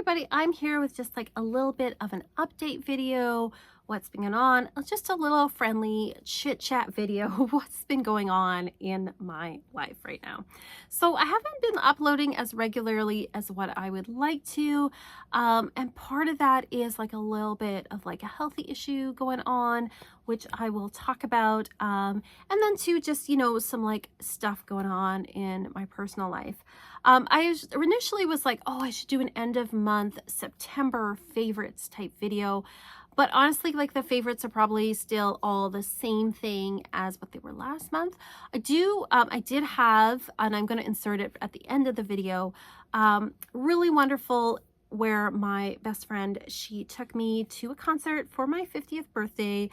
everybody, I'm here with just like a little bit of an update video, what's been going on, just a little friendly chit chat video of what's been going on in my life right now. So I haven't been uploading as regularly as what I would like to, and part of that is like a little bit of like a healthy issue going on, which I will talk about, and then too just some like stuff going on in my personal life. I initially was like, oh, I should do an end of month September favorites type video. But honestly, like the favorites are probably still all the same thing as what they were last month. I did have, and I'm going to insert it at the end of the video, really wonderful where my best friend, she took me to a concert for my 50th birthday.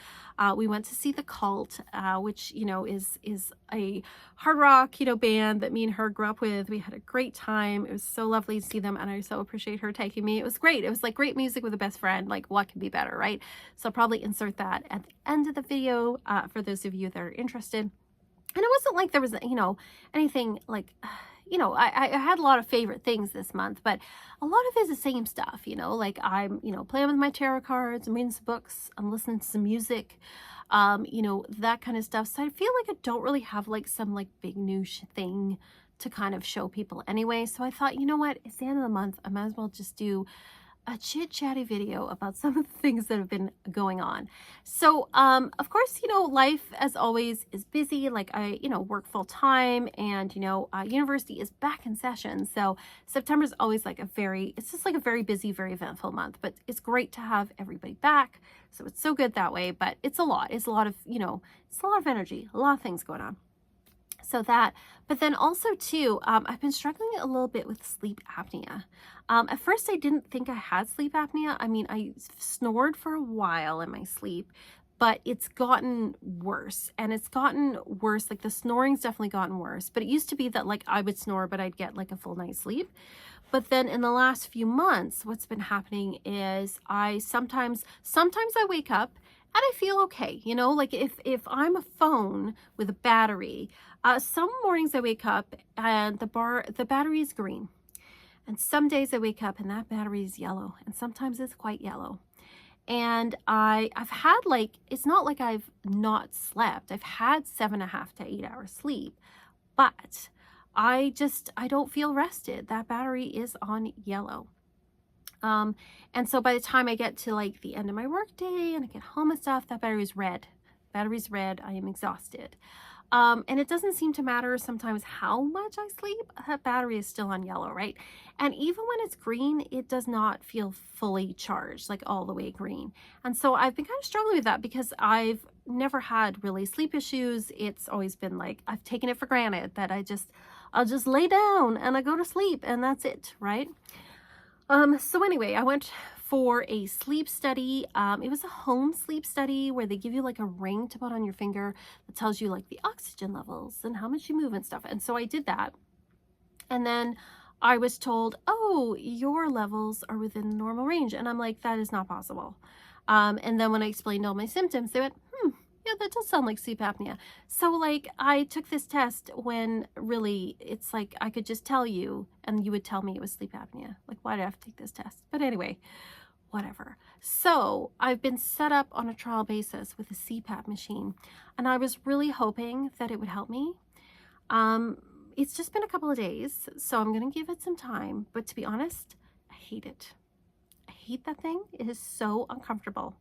We went to see The Cult, which, is a hard rock, band that me and her grew up with. We had a great time. It was so lovely to see them, and I so appreciate her taking me. It was great. It was like great music with a best friend. Like, what could be better, right? So I'll probably insert that at the end of the video for those of you that are interested. And it wasn't like there was, anything like... I had a lot of favorite things this month, but a lot of it is the same stuff, like I'm, playing with my tarot cards, I'm reading some books, I'm listening to some music, that kind of stuff. So I feel like I don't really have like some like big new thing to kind of show people anyway. So I thought, you know what, it's the end of the month. I might as well just do a chit-chatty video about some of the things that have been going on. So, of course, life as always is busy. Like I, work full time, and, university is back in session. So September is always like it's just like a very busy, very eventful month, but it's great to have everybody back. So it's so good that way, but it's a lot of, it's a lot of energy, a lot of things going on. So that, but then also too, I've been struggling a little bit with sleep apnea. At first I didn't think I had sleep apnea. I mean, I snored for a while in my sleep, but it's gotten worse, and it's gotten worse. Like the snoring's definitely gotten worse, but it used to be that like I would snore, but I'd get like a full night's sleep. But then in the last few months, what's been happening is I sometimes I wake up and I feel okay, like if I'm a phone with a battery, some mornings I wake up and the battery is green. And some days I wake up and that battery is yellow, and sometimes it's quite yellow. And I've had like, it's not like I've not slept. I've had 7.5 to 8 hours sleep, but I don't feel rested. That battery is on yellow. And so by the time I get to like the end of my work day and I get home and stuff, that battery's red. Battery's red. I am exhausted. And it doesn't seem to matter sometimes how much I sleep, that battery is still on yellow, right? And even when it's green, it does not feel fully charged, like all the way green. And so I've been kind of struggling with that because I've never had really sleep issues. It's always been like, I've taken it for granted that I'll just lay down and I go to sleep and that's it, right? So anyway, I went for a sleep study. It was a home sleep study where they give you like a ring to put on your finger that tells you like the oxygen levels and how much you move and stuff. And so I did that. And then I was told, oh, your levels are within normal range. And I'm like, that is not possible. And then when I explained all my symptoms, they went, yeah, that does sound like sleep apnea. So like I took this test when really it's like I could just tell you and you would tell me it was sleep apnea. Like, why did I have to take this test? But anyway, whatever. So I've been set up on a trial basis with a CPAP machine, and I was really hoping that it would help me. It's just been a couple of days, so I'm going to give it some time. But to be honest, I hate it. I hate that thing. It is so uncomfortable.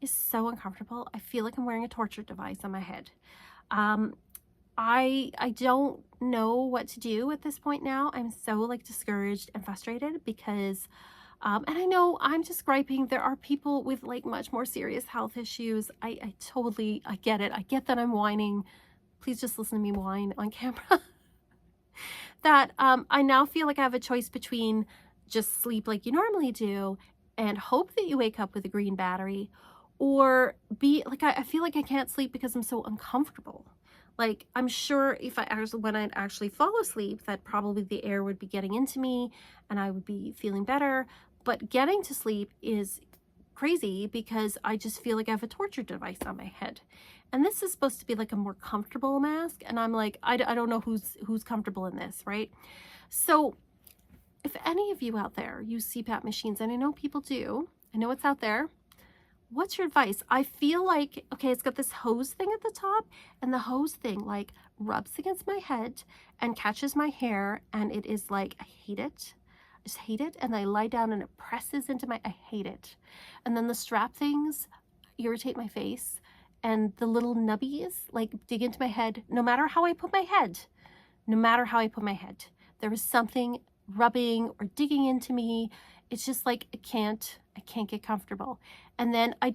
Is so uncomfortable. I feel like I'm wearing a torture device on my head. I don't know what to do at this point now. I'm so like discouraged and frustrated because, and I know I'm just griping. There are people with like much more serious health issues. I get it. I get that I'm whining. Please just listen to me whine on camera. That I now feel like I have a choice between just sleep like you normally do and hope that you wake up with a green battery, or be like, I feel like I can't sleep because I'm so uncomfortable. Like, I'm sure when I actually fall asleep, that probably the air would be getting into me and I would be feeling better. But getting to sleep is crazy because I just feel like I have a torture device on my head. And this is supposed to be like a more comfortable mask. And I'm like, I don't know who's comfortable in this, right? So if any of you out there use CPAP machines, and I know people do, I know it's out there, what's your advice? I feel like, okay, it's got this hose thing at the top, and the hose thing like rubs against my head and catches my hair, and it is like, I hate it. I just hate it. And I lie down and it presses into my, I hate it. And then the strap things irritate my face, and the little nubbies like dig into my head. No matter how I put my head, no matter how I put my head, there is something rubbing or digging into me. It's just like, I can't get comfortable. And then I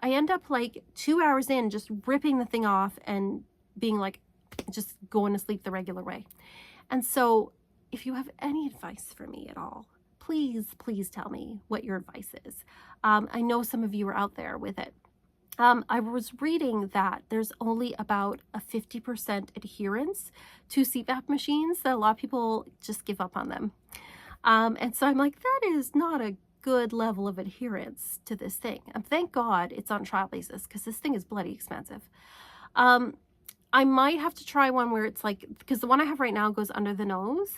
end up like 2 hours in just ripping the thing off and being like, just going to sleep the regular way. And so if you have any advice for me at all, please tell me what your advice is. I know some of you are out there with it. I was reading that there's only about a 50% adherence to CPAP machines, that a lot of people just give up on them. And so I'm like, that is not a good level of adherence to this thing. And thank God it's on trial basis, because this thing is bloody expensive. I might have to try one where it's like, because the one I have right now goes under the nose.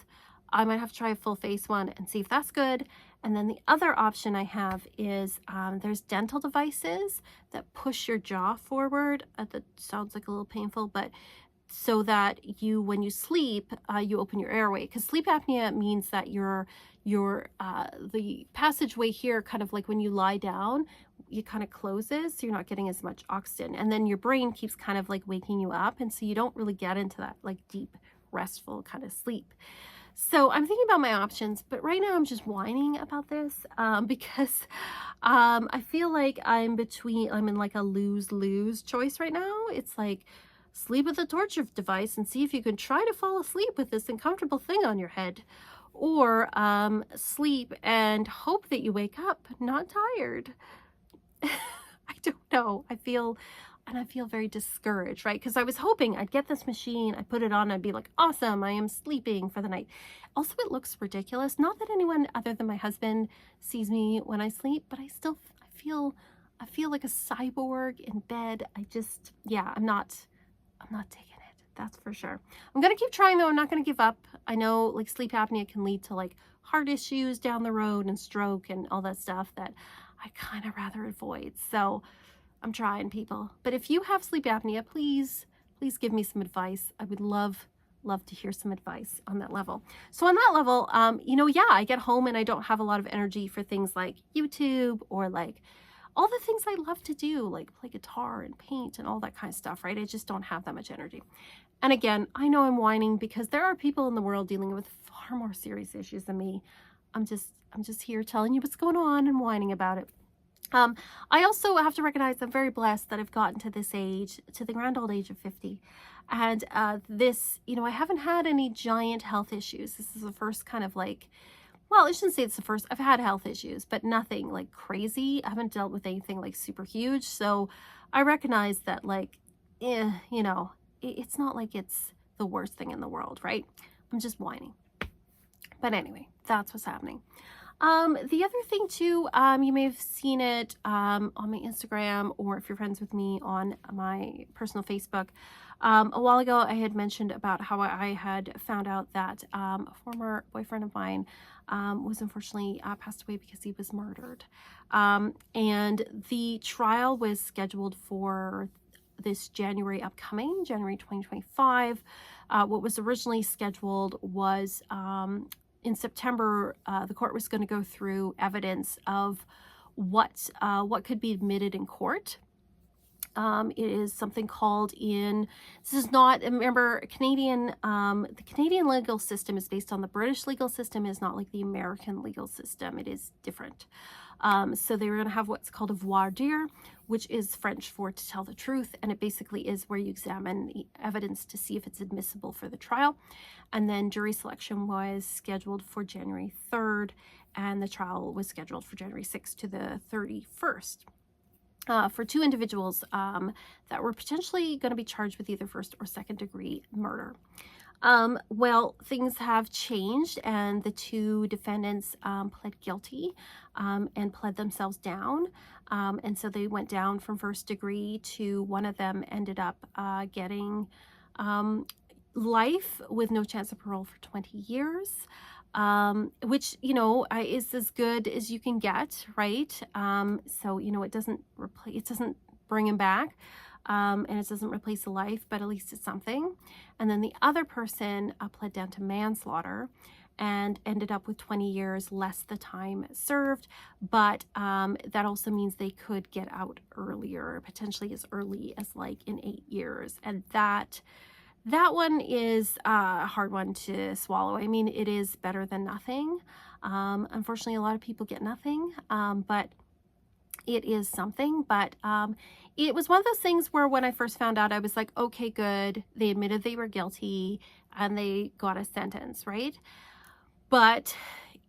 I might have to try a full face one and see if that's good. And then the other option I have is there's dental devices that push your jaw forward. That sounds like a little painful, but so that you, when you sleep, you open your airway. Because sleep apnea means that the passageway here, kind of like when you lie down, it kind of closes, so you're not getting as much oxygen. And then your brain keeps kind of like waking you up, and so you don't really get into that like deep, restful kind of sleep. So I'm thinking about my options, but right now I'm just whining about this because I feel like I'm in like a lose-lose choice right now. It's like, sleep with a torture device and see if you can try to fall asleep with this uncomfortable thing on your head, or sleep and hope that you wake up not tired. I don't know. I feel very discouraged, right? Because I was hoping I'd get this machine, I'd put it on, I'd be like, awesome, I am sleeping for the night. Also, it looks ridiculous. Not that anyone other than my husband sees me when I sleep, but I feel like a cyborg in bed. I'm not taking it, that's for sure. I'm gonna keep trying though. I'm not gonna give up. I know like sleep apnea can lead to like heart issues down the road and stroke and all that stuff that I kind of rather avoid. So I'm trying, people. But if you have sleep apnea, please give me some advice. I would love to hear some advice on that level. So on that level, yeah, I get home and I don't have a lot of energy for things like YouTube or like all the things I love to do, like play guitar and paint and all that kind of stuff, right? I just don't have that much energy. And again, I know I'm whining because there are people in the world dealing with far more serious issues than me. I'm just here telling you what's going on and whining about it. I also have to recognize I'm very blessed that I've gotten to this age, to the grand old age of 50. And I haven't had any giant health issues. This is the first kind of like, well, I shouldn't say it's the first. I've had health issues, but nothing like crazy. I haven't dealt with anything like super huge. So I recognize that like, it's not like it's the worst thing in the world, right? I'm just whining. But anyway, that's what's happening. The other thing too, you may have seen it on my Instagram, or if you're friends with me on my personal Facebook. A while ago, I had mentioned about how I had found out that a former boyfriend of mine was unfortunately passed away because he was murdered. And the trial was scheduled for this January upcoming, January 2025. What was originally scheduled was in September, the court was going to go through evidence of what could be admitted in court. It is something called this is not, remember, the Canadian legal system is based on the British legal system. Is not like the American legal system. It is different. So they were going to have what's called a voir dire, which is French for to tell the truth. And it basically is where you examine the evidence to see if it's admissible for the trial. And then jury selection was scheduled for January 3rd, and the trial was scheduled for January 6th to the 31st. For two individuals that were potentially going to be charged with either first or second degree murder. Well, things have changed, and the two defendants pled guilty and pled themselves down. And so they went down from first degree to one of them ended up getting life with no chance of parole for 20 years. which, is as good as you can get, right? So, it doesn't replace, it doesn't bring him back. And it doesn't replace a life, but at least it's something. And then the other person pled down to manslaughter and ended up with 20 years less the time served. But that also means they could get out earlier, potentially as early as like in 8 years. And that one is a hard one to swallow. I mean, it is better than nothing. Unfortunately, a lot of people get nothing, but it is something. But it was one of those things where when I first found out, I was like, okay, good. They admitted they were guilty and they got a sentence, right? But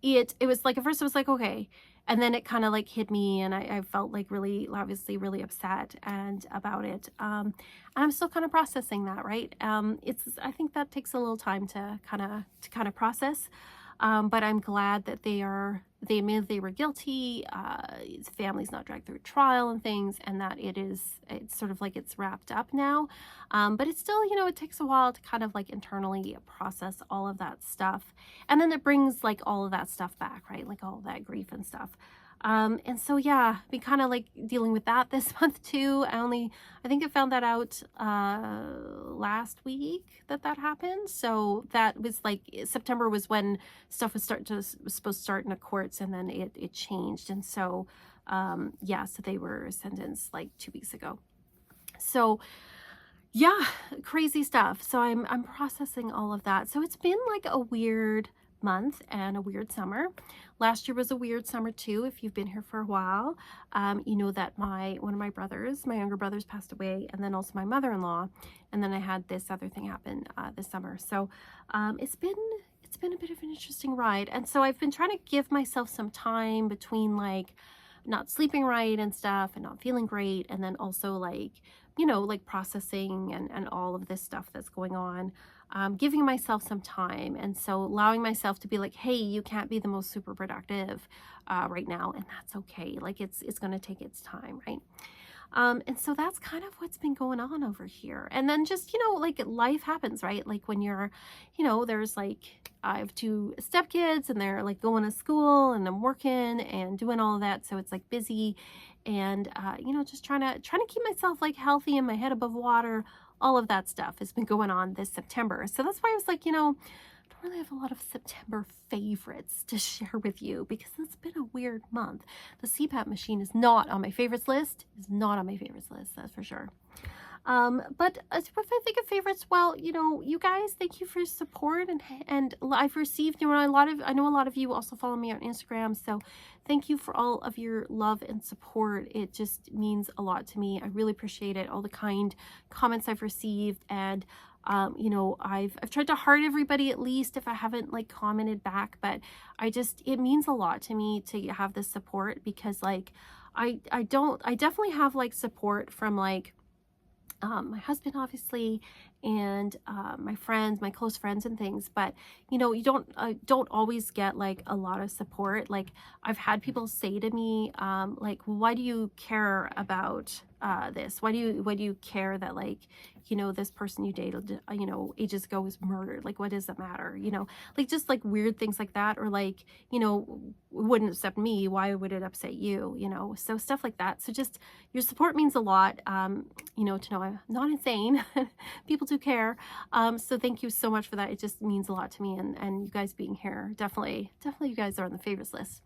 it was like, at first I was like, okay. And then it kind of like hit me, and I felt like really, obviously really upset and about it. And I'm still kind of processing that, right? I think that takes a little time to kind of process. But I'm glad that they admitted they were guilty. His family's not dragged through trial and things, and that it's sort of like it's wrapped up now. But it's still, it takes a while to kind of like internally process all of that stuff. And then it brings like all of that stuff back, right? Like all that grief and stuff. And so, yeah, been kind of like dealing with that this month too. I think I found that out last week that happened. So that was like September was when stuff was supposed to start in the courts, and then it changed. And so, so they were sentenced like 2 weeks ago. So yeah, crazy stuff. So I'm processing all of that. So it's been like a weird month and a weird summer. Last year was a weird summer too. If you've been here for a while, you know that one of my brothers, my younger brothers, passed away, and then also my mother-in-law, and then I had this other thing happen this summer. So it's been a bit of an interesting ride. And so I've been trying to give myself some time between like not sleeping right and stuff and not feeling great, and then also like like processing and all of this stuff that's going on. Giving myself some time, and so allowing myself to be like, hey, you can't be the most super productive right now, and that's okay. Like it's going to take its time, right? And so that's kind of what's been going on over here. And then just, like life happens, right? Like when you're, there's like, I have 2 stepkids, and they're like going to school, and I'm working and doing all of that. So it's like busy, and, just trying to keep myself like healthy and my head above water. All of that stuff has been going on this September. So that's why I was like, I don't really have a lot of September favorites to share with you, because it's been a weird month. The CPAP machine is not on my favorites list. That's for sure. But if I think of favorites, well, you guys, thank you for your support, and I've received, I know a lot of you also follow me on Instagram, so thank you for all of your love and support. It just means a lot to me. I really appreciate it. All the kind comments I've received, and I've tried to heart everybody, at least if I haven't like commented back, but it means a lot to me to have this support, because like I definitely have like support from like my husband, obviously, and my friends, my close friends and things, but you don't always get like a lot of support. Like I've had people say to me, like, why do you care about this? Why do you care that like, this person you dated, ages ago was murdered? Like, what does it matter? Like just like weird things like that, or like, wouldn't upset me, why would it upset you? So stuff like that. So just your support means a lot, to know I'm not insane. People do care. So thank you so much for that. It just means a lot to me, and you guys being here, definitely you guys are on the favorites list.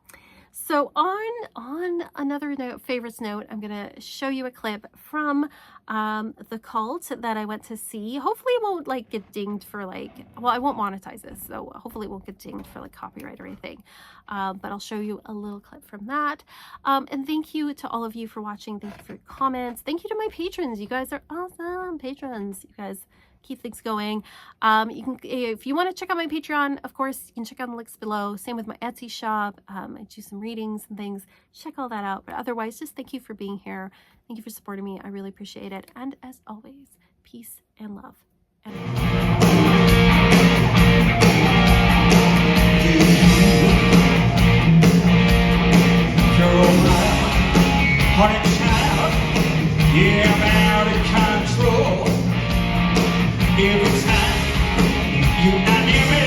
So on another favorites note, I'm going to show you a clip from the cult that I went to see. Hopefully it won't like get dinged for like, well, I won't monetize this, so hopefully it won't get dinged for like copyright or anything. But I'll show you a little clip from that. And thank you to all of you for watching. Thank you for your comments. Thank you to my patrons. You guys are awesome patrons. You guys keep things going. You can, if you want to check out my Patreon, of course, you can check out the links below. Same with my Etsy shop. I do some readings and things. Check all that out. But otherwise, just thank you for being here. Thank you for supporting me. I really appreciate it. And as always, peace and love. Every time you are near me,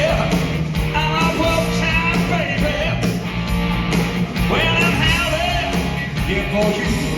I walk told you.